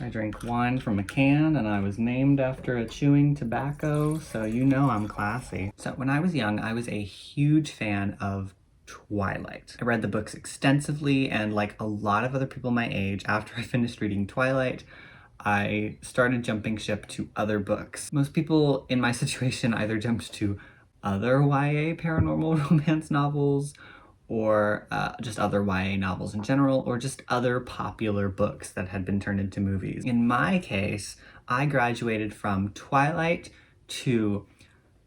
I drink wine from a can, and I was named after a chewing tobacco, so you know I'm classy. So when I was young, I was a huge fan of Twilight. I read the books extensively, and like a lot of other people my age, after I finished reading Twilight, I started jumping ship to other books. Most people in my situation either jumped to other YA paranormal romance novels, or just other YA novels in general, or just other popular books that had been turned into movies. In my case, I graduated from Twilight to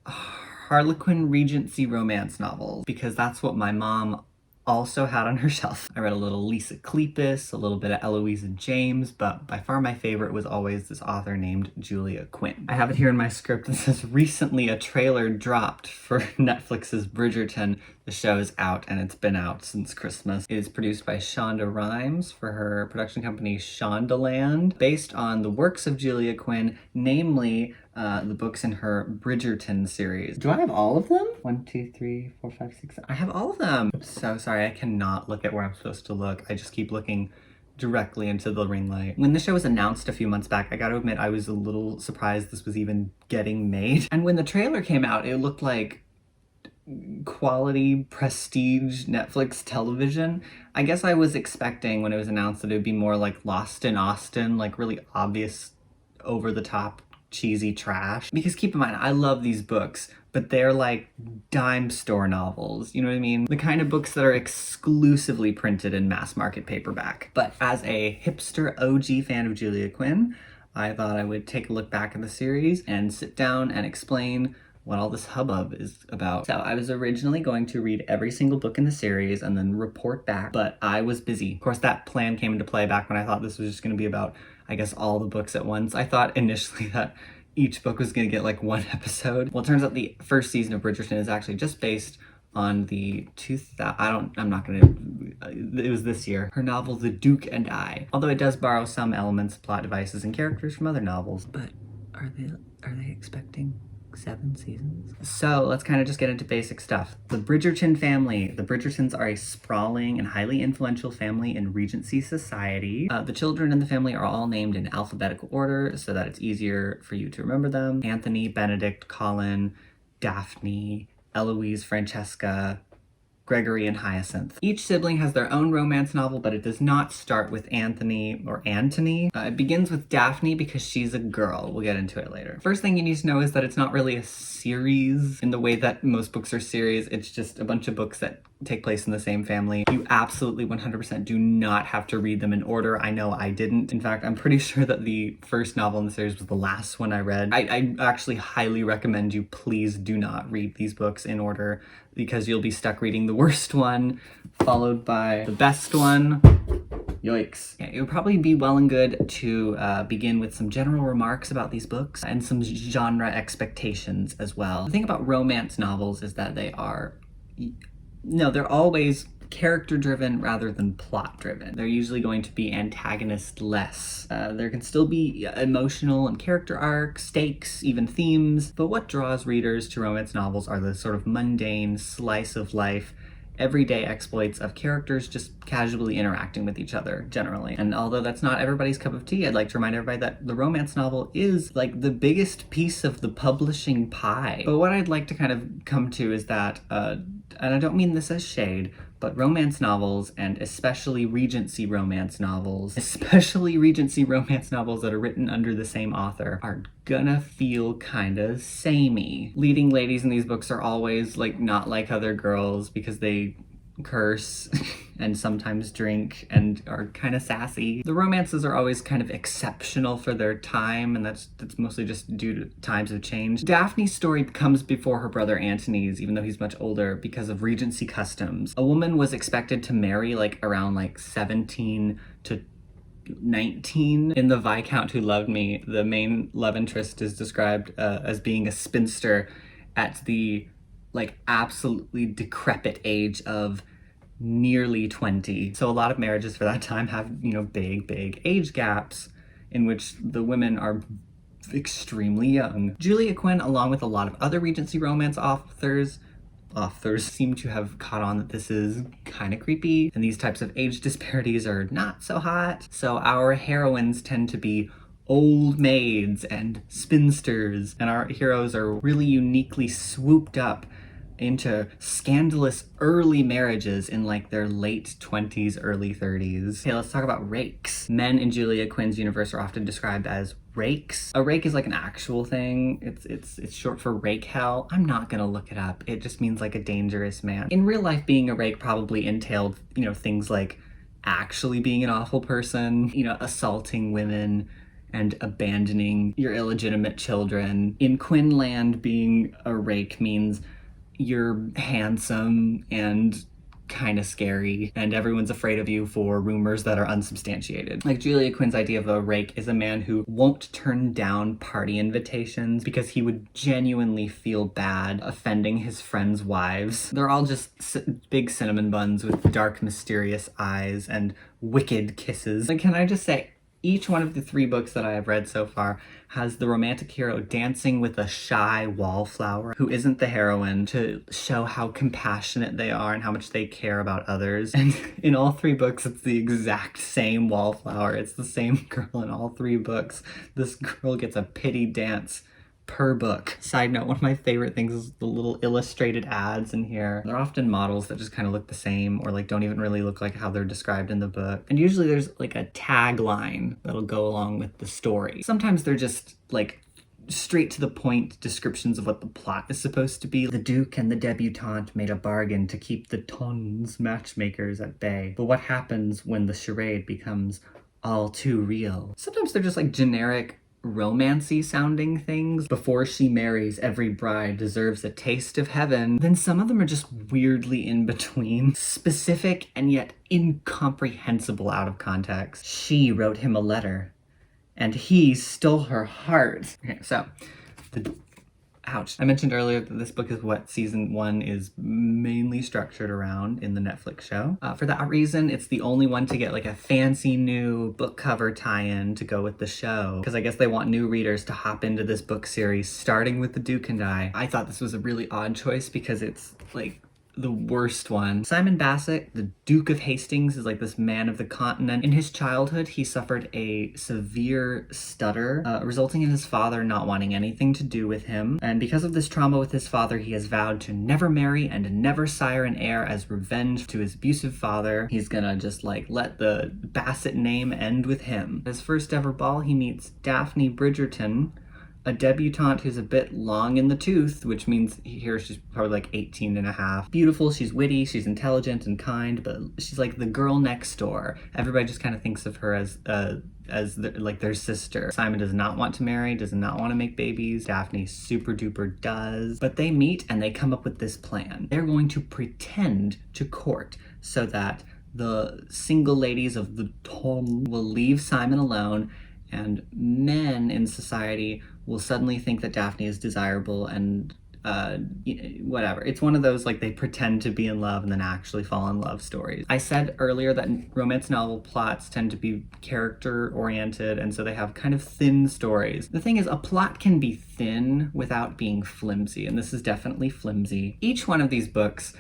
Harlequin Regency romance novels because that's what my mom also had on her shelf. I read a little Lisa Kleypas, a little bit of Eloisa James, but by far my favorite was always this author named Julia Quinn. I have it here in my script that says recently a trailer dropped for Netflix's Bridgerton. The show is out and it's been out since Christmas. It is produced by Shonda Rhimes for her production company Shondaland, based on the works of Julia Quinn, namely the books in her Bridgerton series. Do I have all of them? 1, 2, 3, 4, 5, 6. I have all of them. I'm so sorry, I cannot look at where I'm supposed to look. I just keep looking directly into the ring light. When the show was announced a few months back, I gotta admit I was a little surprised this was even getting made. And when the trailer came out, it looked like quality prestige Netflix television. I guess I was expecting when it was announced that it would be more like Lost in Austin, like really obvious, over the top, cheesy trash. Because keep in mind, I love these books, but they're like dime store novels, you know what I mean? The kind of books that are exclusively printed in mass market paperback. But as a hipster OG fan of Julia Quinn, I thought I would take a look back at the series and sit down and explain what all this hubbub is about. So I was originally going to read every single book in the series and then report back, but I was busy. Of course, that plan came into play back when I thought this was just gonna be about, I guess, all the books at once. I thought initially that each book was gonna get like one episode. Well, it turns out the first season of Bridgerton is actually just based on the it was this year, her novel, The Duke and I. Although it does borrow some elements, plot devices, and characters from other novels. But are they expecting 7 seasons? So let's kind of just get into basic stuff. The Bridgerton family. The Bridgertons are a sprawling and highly influential family in Regency society. The children in the family are all named in alphabetical order so that it's easier for you to remember them. Anthony, Benedict, Colin, Daphne, Eloise, Francesca, Gregory, and Hyacinth. Each sibling has their own romance novel, but it does not start with Anthony or Antony. It begins with Daphne because she's a girl. We'll get into it later. First thing you need to know is that it's not really a series in the way that most books are series. It's just a bunch of books that take place in the same family. You absolutely 100% do not have to read them in order. I know I didn't. In fact, I'm pretty sure that the first novel in the series was the last one I read. I actually highly recommend you please do not read these books in order, because you'll be stuck reading the worst one, followed by the best one. Yikes. Yeah, it would probably be well and good to begin with some general remarks about these books and some genre expectations as well. The thing about romance novels is that they're always character-driven rather than plot-driven. They're usually going to be antagonist-less. There can still be emotional and character arcs, stakes, even themes, but what draws readers to romance novels are the sort of mundane, slice-of-life, everyday exploits of characters just casually interacting with each other, generally. And although that's not everybody's cup of tea, I'd like to remind everybody that the romance novel is like the biggest piece of the publishing pie. But what I'd like to kind of come to is that, and I don't mean this as shade, but romance novels, and especially Regency romance novels that are written under the same author, are gonna feel kinda samey. Leading ladies in these books are always like not like other girls because they curse and sometimes drink and are kind of sassy. The romances are always kind of exceptional for their time, and that's mostly just due to times have changed. Daphne's story comes before her brother Antony's, even though he's much older, because of Regency customs. A woman was expected to marry around 17 to 19. In The Viscount Who Loved Me, the main love interest is described as being a spinster at the absolutely decrepit age of nearly 20. So a lot of marriages for that time have, big age gaps in which the women are extremely young. Julia Quinn, along with a lot of other Regency romance authors, authors seem to have caught on that this is kind of creepy, and these types of age disparities are not so hot. So our heroines tend to be old maids and spinsters, and our heroes are really uniquely swooped up into scandalous early marriages in like their late 20s, early 30s. Okay, let's talk about rakes. Men in Julia Quinn's universe are often described as rakes. A rake is like an actual thing. It's short for rake hell. I'm not gonna look it up. It just means like a dangerous man. In real life, being a rake probably entailed, you know, things like actually being an awful person, you know, assaulting women and abandoning your illegitimate children. In Quinland, being a rake means you're handsome and kind of scary, and everyone's afraid of you for rumors that are unsubstantiated. Like Julia Quinn's idea of a rake is a man who won't turn down party invitations because he would genuinely feel bad offending his friends' wives. They're all just big cinnamon buns with dark, mysterious eyes and wicked kisses. And can I just say, each one of the 3 books that I have read so far has the romantic hero dancing with a shy wallflower who isn't the heroine to show how compassionate they are and how much they care about others. And in all 3 books, it's the exact same wallflower. It's the same girl in all 3 books. This girl gets a pity dance per book. Side note, one of my favorite things is the little illustrated ads in here. They're often models that just kind of look the same or like don't even really look like how they're described in the book. And usually there's like a tagline that'll go along with the story. Sometimes they're just like straight to the point descriptions of what the plot is supposed to be. The Duke and the debutante made a bargain to keep the Tons matchmakers at bay. But what happens when the charade becomes all too real? Sometimes they're just like generic romancy sounding things. Before she marries, every bride deserves a taste of heaven. Then some of them are just weirdly in between, specific and yet incomprehensible out of context. She wrote him a letter and he stole her heart. Okay, so ouch. I mentioned earlier that this book is what season 1 is mainly structured around in the Netflix show. For that reason, it's the only one to get like a fancy new book cover tie-in to go with the show, because I guess they want new readers to hop into this book series starting with The Duke and I. I thought this was a really odd choice because it's like the worst one. Simon Bassett, the Duke of Hastings, is like this man of the continent. In his childhood, he suffered a severe stutter, resulting in his father not wanting anything to do with him. And because of this trauma with his father, he has vowed to never marry and never sire an heir as revenge to his abusive father. He's gonna just like let the Bassett name end with him. His first ever ball, he meets Daphne Bridgerton, a debutante who's a bit long in the tooth, which means here she's probably like 18 and a half. Beautiful, she's witty, she's intelligent and kind, but she's like the girl next door. Everybody just kind of thinks of her as like their sister. Simon does not want to marry, does not want to make babies. Daphne super duper does. But they meet and they come up with this plan. They're going to pretend to court so that the single ladies of the Tom will leave Simon alone, and men in society will suddenly think that Daphne is desirable and whatever. It's one of those like they pretend to be in love and then actually fall in love stories. I said earlier that romance novel plots tend to be character oriented, and so they have kind of thin stories. The thing is, a plot can be thin without being flimsy, and this is definitely flimsy. Each one of these books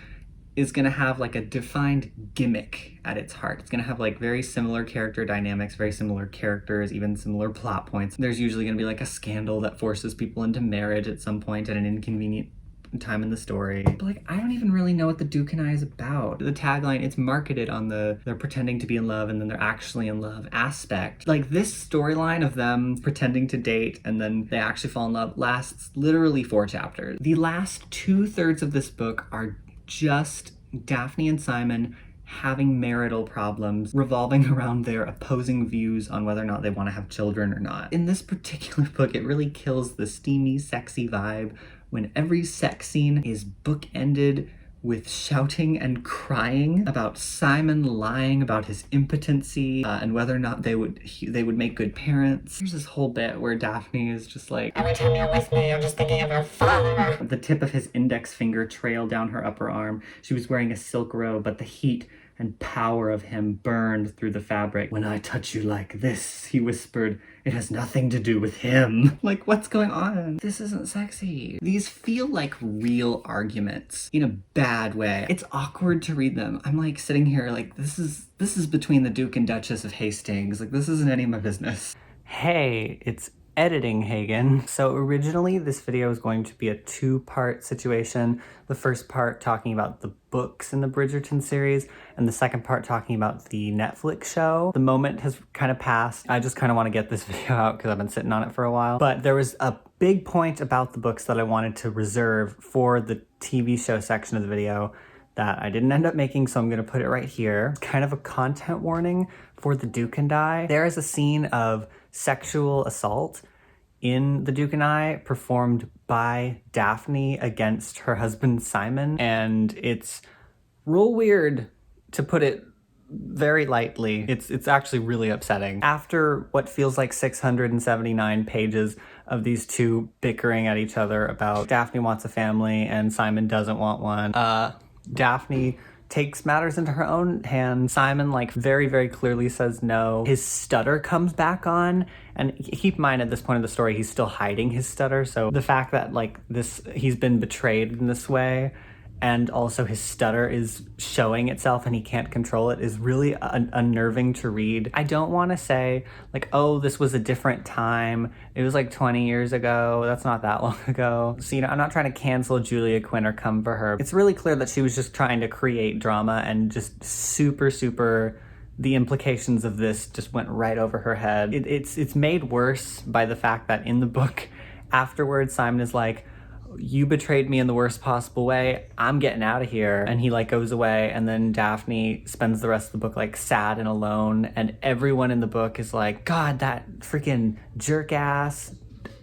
is going to have like a defined gimmick at its heart. It's going to have like very similar character dynamics, very similar characters, even similar plot points. There's usually going to be like a scandal that forces people into marriage at some point at an inconvenient time in the story. But like, I don't even really know what The Duke and I is about. The tagline, it's marketed on the they're pretending to be in love and then they're actually in love aspect. Like this storyline of them pretending to date and then they actually fall in love lasts literally 4 chapters. The last 2/3 of this book are just Daphne and Simon having marital problems revolving around their opposing views on whether or not they want to have children or not. In this particular book, it really kills the steamy, sexy vibe when every sex scene is bookended with shouting and crying about Simon lying about his impotency and whether or not they would make good parents. There's this whole bit where Daphne is just like, every time you're with me, I'm just thinking of your father. The tip of his index finger trailed down her upper arm. She was wearing a silk robe, but the heat and power of him burned through the fabric. When I touch you like this, he whispered, it has nothing to do with him. Like, what's going on? This isn't sexy. These feel like real arguments in a bad way. It's awkward to read them. I'm like sitting here like, this is between the Duke and Duchess of Hastings. Like, this isn't any of my business. Hey, it's editing Hagen. So originally this video was going to be a two-part situation. The first part talking about the books in the Bridgerton series, and the second part talking about the Netflix show. The moment has kind of passed. I just kind of want to get this video out because I've been sitting on it for a while. But there was a big point about the books that I wanted to reserve for the TV show section of the video that I didn't end up making, so I'm gonna put it right here. It's kind of a content warning for The Duke and I. There is a scene of sexual assault in The Duke and I performed by Daphne against her husband Simon, and it's real weird, to put it very lightly. It's actually really upsetting. After what feels like 679 pages of these two bickering at each other about Daphne wants a family and Simon doesn't want one, Daphne takes matters into her own hands. Simon, like, very, very clearly says no. His stutter comes back on, and keep in mind at this point of the story, he's still hiding his stutter, so the fact that, like, he's been betrayed in this way, and also his stutter is showing itself and he can't control it, is really unnerving to read. I don't want to say, like, oh, this was a different time. It was like 20 years ago. That's not that long ago. So, you know, I'm not trying to cancel Julia Quinn or come for her. It's really clear that she was just trying to create drama, and just super, the implications of this just went right over her head. It's made worse by the fact that in the book afterwards, Simon is like, you betrayed me in the worst possible way. I'm getting out of here. And he, like, goes away, and then Daphne spends the rest of the book, like, sad and alone, and everyone in the book is like, God, that freaking jerk ass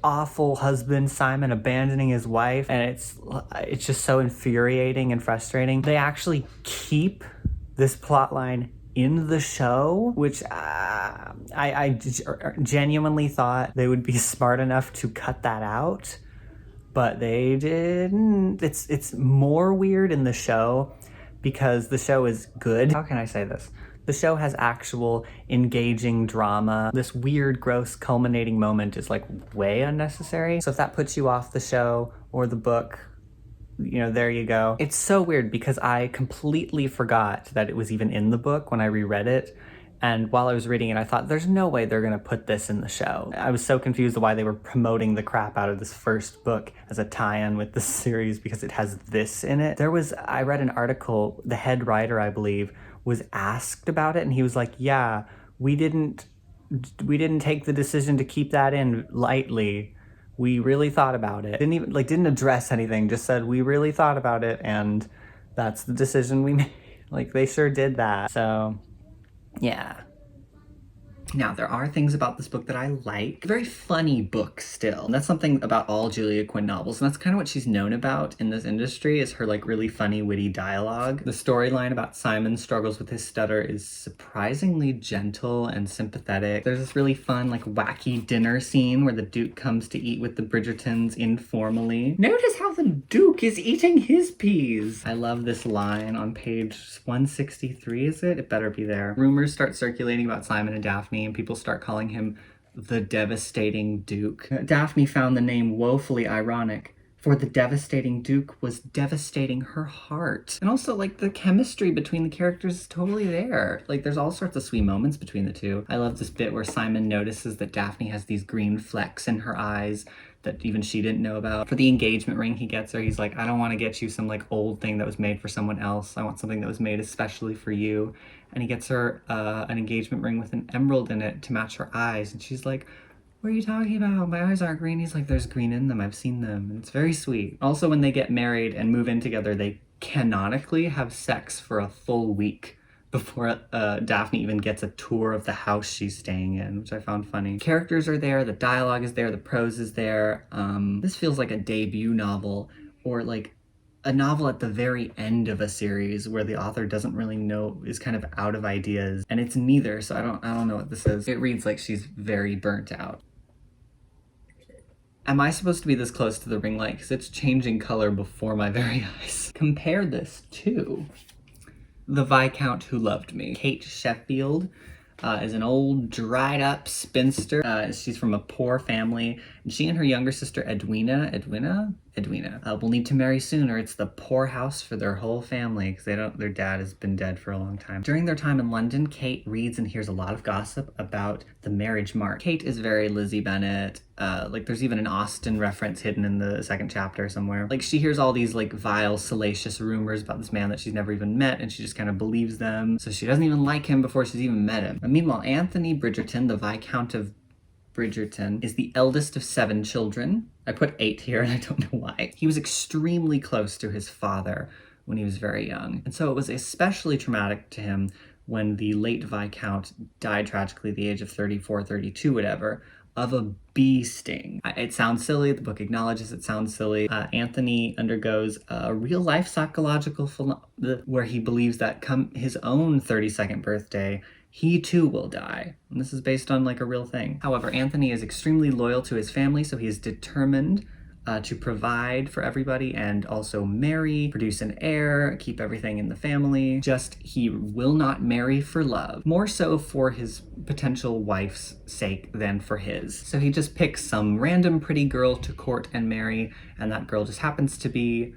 awful husband Simon abandoning his wife. And it's just so infuriating and frustrating. They actually keep this plot line in the show, which I genuinely thought they would be smart enough to cut that out. But they didn't. It's more weird in the show because the show is good. How can I say this? The show has actual engaging drama. This weird, gross, culminating moment is, like, way unnecessary. So if that puts you off the show or the book, you know, there you go. It's so weird because I completely forgot that it was even in the book when I reread it. And while I was reading it, I thought, there's no way they're gonna put this in the show. I was so confused why they were promoting the crap out of this first book as a tie-in with the series because it has this in it. I read an article, the head writer, I believe, was asked about it, and he was like, yeah, we didn't take the decision to keep that in lightly. We really thought about it. Didn't address anything, just said, we really thought about it, and that's the decision we made. Like, they sure did that. So, yeah. Now, there are things about this book that I like. Very funny book still. And that's something about all Julia Quinn novels, and that's kind of what she's known about in this industry, is her, like, really funny, witty dialogue. The storyline about Simon's struggles with his stutter is surprisingly gentle and sympathetic. There's this really fun, like, wacky dinner scene where the Duke comes to eat with the Bridgertons informally. Notice how the Duke is eating his peas! I love this line on page 163, is it? It better be there. Rumors start circulating about Simon and Daphne, and people start calling him the devastating Duke. Daphne found the name woefully ironic, for the devastating Duke was devastating her heart. And also, like, the chemistry between the characters is totally there. Like, there's all sorts of sweet moments between the two. I love this bit where Simon notices that Daphne has these green flecks in her eyes that even she didn't know about. For the engagement ring he gets her, he's like, I don't want to get you some, like, old thing that was made for someone else. I want something that was made especially for you. And he gets her an engagement ring with an emerald in it to match her eyes. And she's like, what are you talking about? My eyes aren't green. He's like, there's green in them. I've seen them. And it's very sweet. Also, when they get married and move in together, they canonically have sex for a full week before Daphne even gets a tour of the house she's staying in, which I found funny. Characters are there, the dialogue is there, the prose is there. This feels like a debut novel, or like a novel at the very end of a series where the author doesn't really know, is kind of out of ideas, and it's neither, so I don't know what this is. It reads like she's very burnt out. Am I supposed to be this close to the ring light? Because it's changing color before my very eyes. Compare this to The Viscount Who Loved Me. Kate Sheffield is an old, dried-up spinster. She's from a poor family, and she and her younger sister Edwina will need to marry soon, or it's the poorhouse for their whole family because their dad has been dead for a long time. During their time in London, Kate reads and hears a lot of gossip about the marriage mark. Kate is very Lizzie Bennet. Like there's even an Austen reference hidden in the second chapter somewhere. Like she hears all these like vile, salacious rumors about this man that she's never even met, and she just kind of believes them. So she doesn't even like him before she's even met him. And meanwhile, Anthony Bridgerton, the Viscount of Bridgerton, is the eldest of 7 children. I put 8 here and I don't know why. He was extremely close to his father when he was very young. And so it was especially traumatic to him when the late Viscount died tragically at the age of 34, 32, whatever, of a bee sting. It sounds silly, the book acknowledges it sounds silly. Anthony undergoes a real life psychological where he believes that come his own 32nd birthday, he too will die. And this is based on like a real thing. However, Anthony is extremely loyal to his family, so he is determined to provide for everybody and also marry, produce an heir, keep everything in the family. Just he will not marry for love. More so for his potential wife's sake than for his. So he just picks some random pretty girl to court and marry, and that girl just happens to be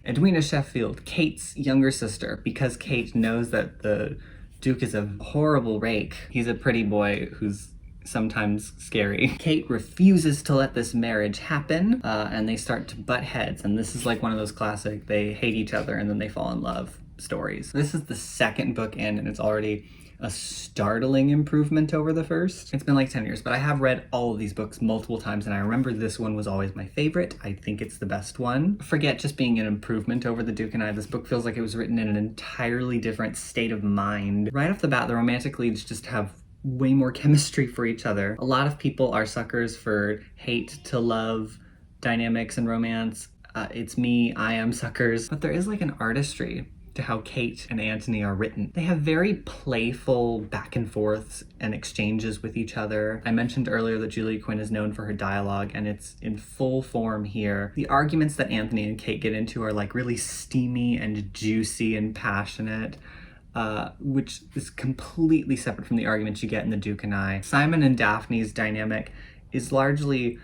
Edwina Sheffield, Kate's younger sister, because Kate knows that the Duke is a horrible rake. He's a pretty boy who's sometimes scary. Kate refuses to let this marriage happen, and they start to butt heads, and this is like one of those classic they hate each other and then they fall in love stories. This is the second book in, and it's already a startling improvement over the first. It's been like 10 years, but I have read all of these books multiple times, and I remember this one was always my favorite. I think it's the best one. Forget just being an improvement over The Duke and I. This book feels like it was written in an entirely different state of mind. Right off the bat, the romantic leads just have way more chemistry for each other. A lot of people are suckers for hate to love dynamics and romance. It's me, I am suckers. But there is like an artistry to how Kate and Anthony are written. They have very playful back and forths and exchanges with each other. I mentioned earlier that Julia Quinn is known for her dialogue, and it's in full form here. The arguments that Anthony and Kate get into are like really steamy and juicy and passionate, which is completely separate from the arguments you get in The Duke and I. Simon and Daphne's dynamic is largely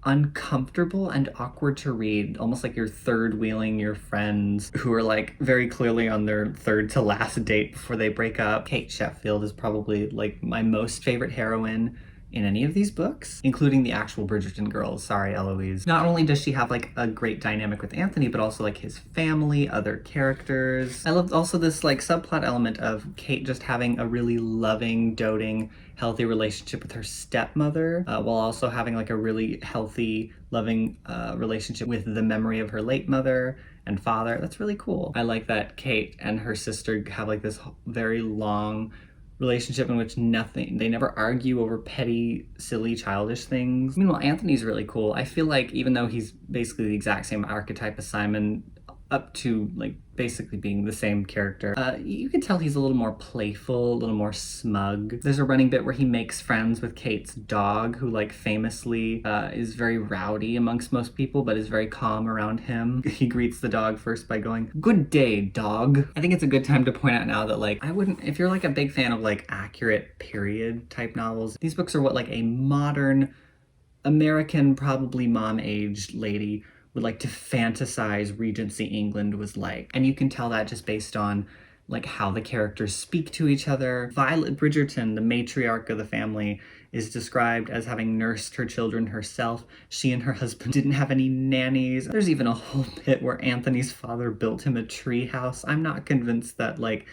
uncomfortable and awkward to read, almost like you're third wheeling your friends who are like very clearly on their third to last date before they break up. Kate Sheffield is probably like my most favorite heroine in any of these books, including the actual Bridgerton girls. Sorry, Eloise. Not only does she have like a great dynamic with Anthony, but also like his family, other characters. I loved also this like subplot element of Kate just having a really loving, doting, healthy relationship with her stepmother, while also having like a really healthy, loving relationship with the memory of her late mother and father. That's really cool. I like that Kate and her sister have like this very long relationship in which they never argue over petty, silly, childish things. Meanwhile, Anthony's really cool. I feel like even though he's basically the exact same archetype as Simon, up to like basically being the same character, you can tell he's a little more playful, a little more smug. There's a running bit where he makes friends with Kate's dog, who like famously is very rowdy amongst most people, but is very calm around him. He greets the dog first by going, "Good day, dog." I think it's a good time to point out now that like, if you're like a big fan of like accurate period type novels, these books are what like a modern American, probably mom-aged lady would like to fantasize Regency England was like. And you can tell that just based on like how the characters speak to each other. Violet Bridgerton, the matriarch of the family, is described as having nursed her children herself. She and her husband didn't have any nannies. There's even a whole bit where Anthony's father built him a tree house. I'm not convinced that like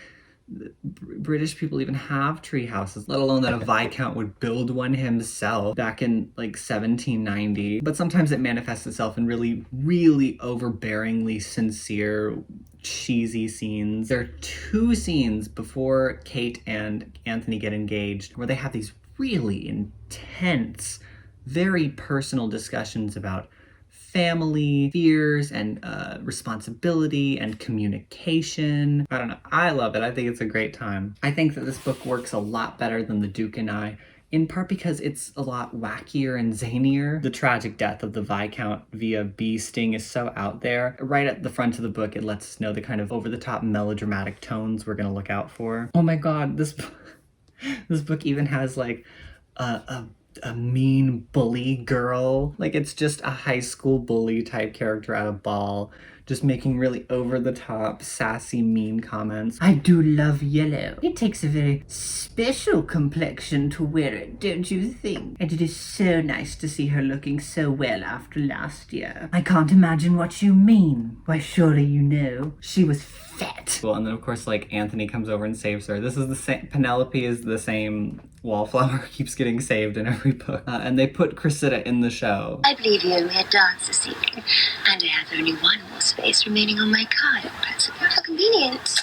British people even have tree houses, let alone that a Viscount would build one himself back in like 1790. But sometimes it manifests itself in really, really overbearingly sincere, cheesy scenes. There are 2 scenes before Kate and Anthony get engaged where they have these really intense, very personal discussions about family, fears, and responsibility and communication. I don't know. I love it. I think it's a great time. I think that this book works a lot better than The Duke and I in part because it's a lot wackier and zanier. The tragic death of the Viscount via bee sting is so out there. Right at the front of the book, it lets us know the kind of over-the-top melodramatic tones we're gonna look out for. Oh my god, this book even has like a mean bully girl. Like, it's just a high school bully type character at a ball, just making really over-the-top, sassy, mean comments. I do love yellow. It takes a very special complexion to wear it, don't you think? And it is so nice to see her looking so well after last year. I can't imagine what you mean. Why, surely you know. She was fat. Well, and then of course, like, Anthony comes over and saves her. This is the same, Penelope is the same wallflower, keeps getting saved in every book. And they put Cressida in the show. I believe you only had dance this evening, and I have only one more space remaining on my card at present. How convenient.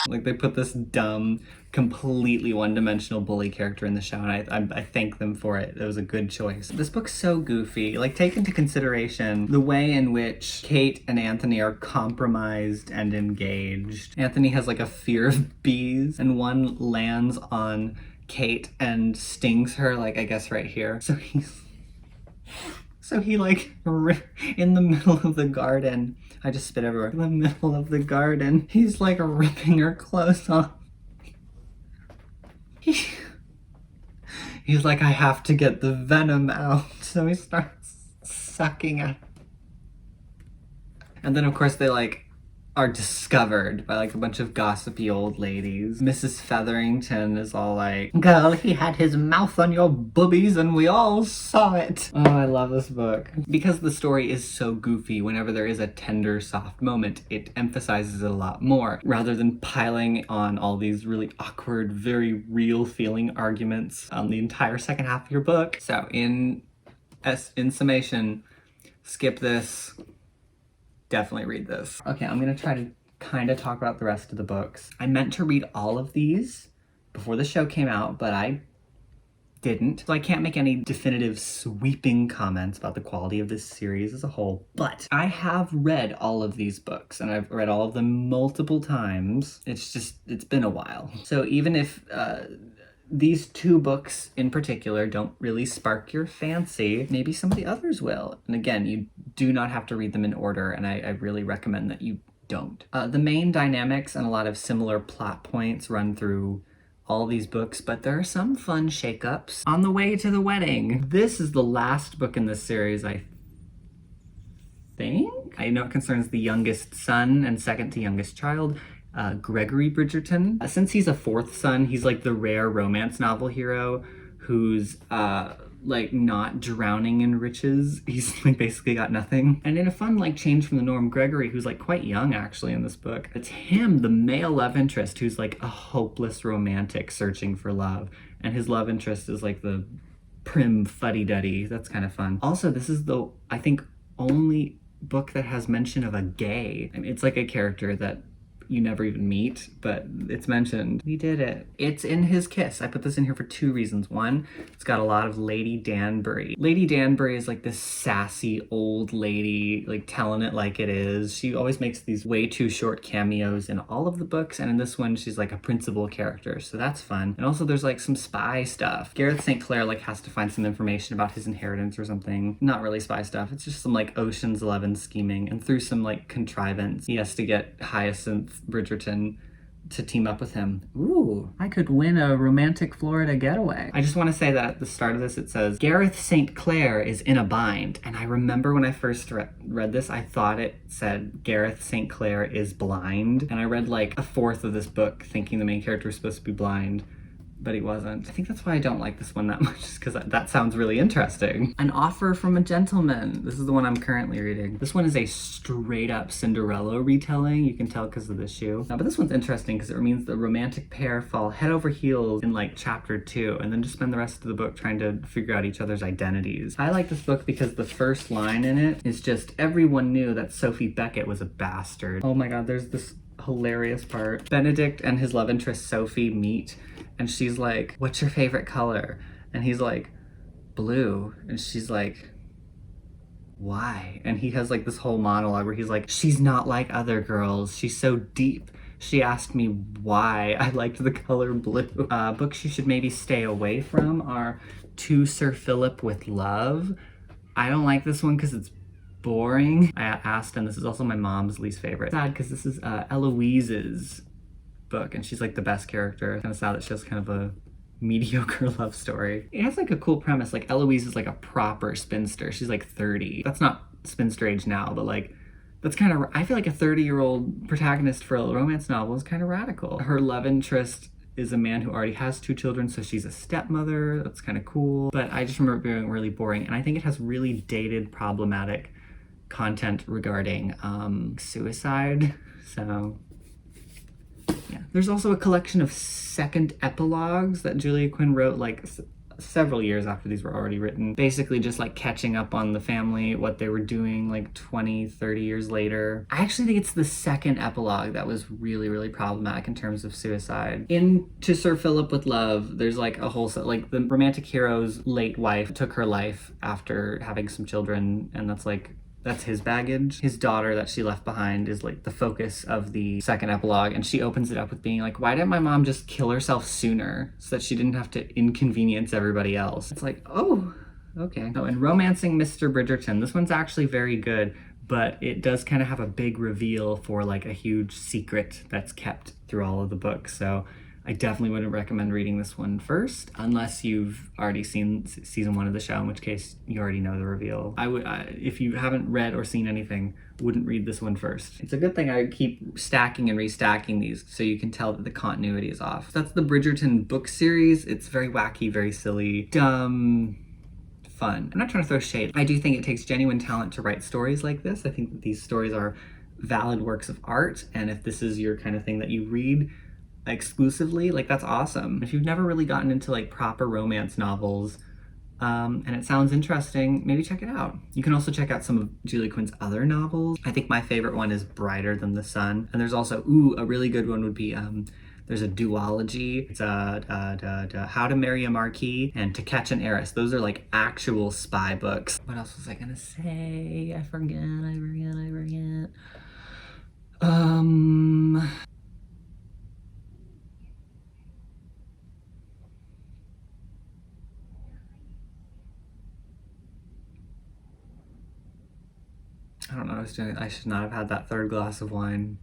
Like, they put this dumb, completely one-dimensional bully character in the show, and I thank them for it. It was a good choice. This book's so goofy. Like, take into consideration the way in which Kate and Anthony are compromised and engaged. Anthony has like a fear of bees, and one lands on Kate and stings her, like, I guess right here. So he like, in the middle of the garden, I just spit everywhere. In the middle of the garden, he's like ripping her clothes off. He's like, I have to get the venom out. So he starts sucking at. And then of course they like are discovered by like a bunch of gossipy old ladies. Mrs. Featherington is all like, girl, he had his mouth on your boobies and we all saw it. Oh, I love this book. Because the story is so goofy, whenever there is a tender, soft moment, it emphasizes it a lot more, rather than piling on all these really awkward, very real feeling arguments on the entire second half of your book. So in summation, skip this. Definitely read this. Okay, I'm gonna try to kind of talk about the rest of the books. I meant to read all of these before the show came out, but I didn't. So I can't make any definitive sweeping comments about the quality of this series as a whole, but I have read all of these books and I've read all of them multiple times. It's been a while. So even if these two books in particular don't really spark your fancy, maybe some of the others will. And again, you do not have to read them in order, and I really recommend that you don't. The main dynamics and a lot of similar plot points run through all these books, but there are some fun shakeups on the way to the wedding. This is the last book in this series, I think. I know it concerns the youngest son and second to youngest child, Gregory Bridgerton. Since he's a fourth son, he's like the rare romance novel hero who's like not drowning in riches. He's like basically got nothing. And in a fun like change from the norm, Gregory, who's like quite young actually in this book, it's him, the male love interest, who's like a hopeless romantic searching for love. And his love interest is like the prim fuddy-duddy. That's kind of fun. Also, this is the, I think, only book that has mention of a gay. I mean, it's like a character that you never even meet, but it's mentioned. We did it. It's in his kiss. I put this in here for two reasons. One, it's got a lot of Lady Danbury. Lady Danbury is like this sassy old lady, like telling it like it is. She always makes these way too short cameos in all of the books, and in this one, she's like a principal character, so that's fun. And also there's like some spy stuff. Gareth St. Clair like has to find some information about his inheritance or something. Not really spy stuff, it's just some like Ocean's 11 scheming, and through some like contrivance, he has to get Hyacinth Bridgerton to team up with him. Ooh, I could win a romantic Florida getaway. I just want to say that at the start of this it says, Gareth St. Clair is in a bind. And I remember when I first read this, I thought it said Gareth St. Clair is blind. And I read like a fourth of this book thinking the main character was supposed to be blind, but he wasn't. I think that's why I don't like this one that much, is because that sounds really interesting. An Offer from a Gentleman. This is the one I'm currently reading. This one is a straight up Cinderella retelling. You can tell because of the shoe. But this one's interesting because it means the romantic pair fall head over heels in like chapter 2 and then just spend the rest of the book trying to figure out each other's identities. I like this book because the first line in it is just, everyone knew that Sophie Beckett was a bastard. Oh my god, there's this hilarious part. Benedict and his love interest Sophie meet, and she's like, what's your favorite color? And he's like, blue. And she's like, why? And he has like this whole monologue where he's like, she's not like other girls. She's so deep. She asked me why I liked the color blue. Books you should maybe stay away from are To Sir Philip with Love. I don't like this one because it's boring. I asked, and this is also my mom's least favorite. Sad because this is Eloise's book, and she's like the best character. Kind of sad that she has kind of a mediocre love story. It has like a cool premise. Like Eloise is like a proper spinster. She's like 30. That's not spinster age now, but like that's kind of, I feel like a 30-year-old protagonist for a romance novel is kind of radical. Her love interest is a man who already has 2 children, so she's a stepmother. That's kind of cool. But I just remember it being really boring, and I think it has really dated, problematic content regarding suicide. So yeah. There's also a collection of second epilogues that Julia Quinn wrote like several years after these were already written. Basically just like catching up on the family, what they were doing like 20, 30 years later. I actually think it's the second epilogue that was really, really problematic in terms of suicide. In To Sir Philip with Love, there's like a whole set, like the romantic hero's late wife took her life after having some children, and that's his baggage. His daughter that she left behind is like the focus of the second epilogue, and she opens it up with being like, why didn't my mom just kill herself sooner so that she didn't have to inconvenience everybody else? It's like, oh, okay. So in Romancing Mr. Bridgerton, this one's actually very good, but it does kind of have a big reveal for like a huge secret that's kept through all of the books. So I definitely wouldn't recommend reading this one first, unless you've already seen season 1 of the show, in which case you already know the reveal. If you haven't read or seen anything, wouldn't read this one first. It's a good thing I keep stacking and restacking these so you can tell that the continuity is off. So that's the Bridgerton book series. It's very wacky, very silly, dumb, fun. I'm not trying to throw shade. I do think it takes genuine talent to write stories like this. I think that these stories are valid works of art, and if this is your kind of thing that you read exclusively, like that's awesome. If you've never really gotten into like proper romance novels, and it sounds interesting, maybe check it out. You can also check out some of Julia Quinn's other novels. I think my favorite one is Brighter Than the Sun, and there's also, a really good one would be, there's a duology. It's How to Marry a Marquis and To Catch an Heiress. Those are like actual spy books. What else was I gonna say? I forget. I don't know what I was doing. I should not have had that third glass of wine.